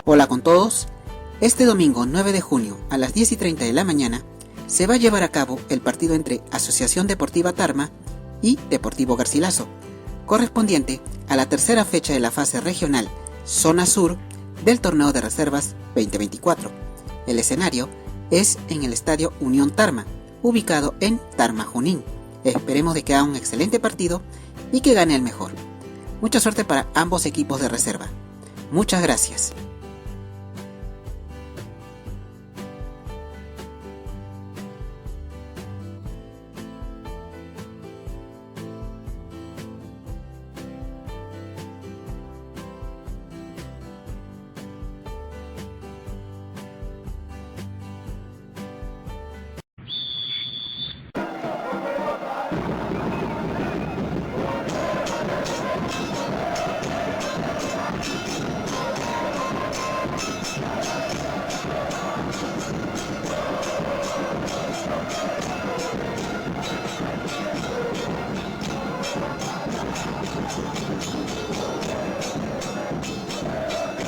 Hola con todos. Este domingo 9 de junio a las 10:30 de la mañana se va a llevar a cabo el partido entre Asociación Deportiva Tarma y Deportivo Garcilaso, correspondiente a la tercera fecha de la fase regional Zona Sur del Torneo de Reservas 2024. El escenario es en el Estadio Unión Tarma, ubicado en Tarma, Junín. Esperemos de que haga un excelente partido y que gane el mejor. Mucha suerte para ambos equipos de reserva. Muchas gracias.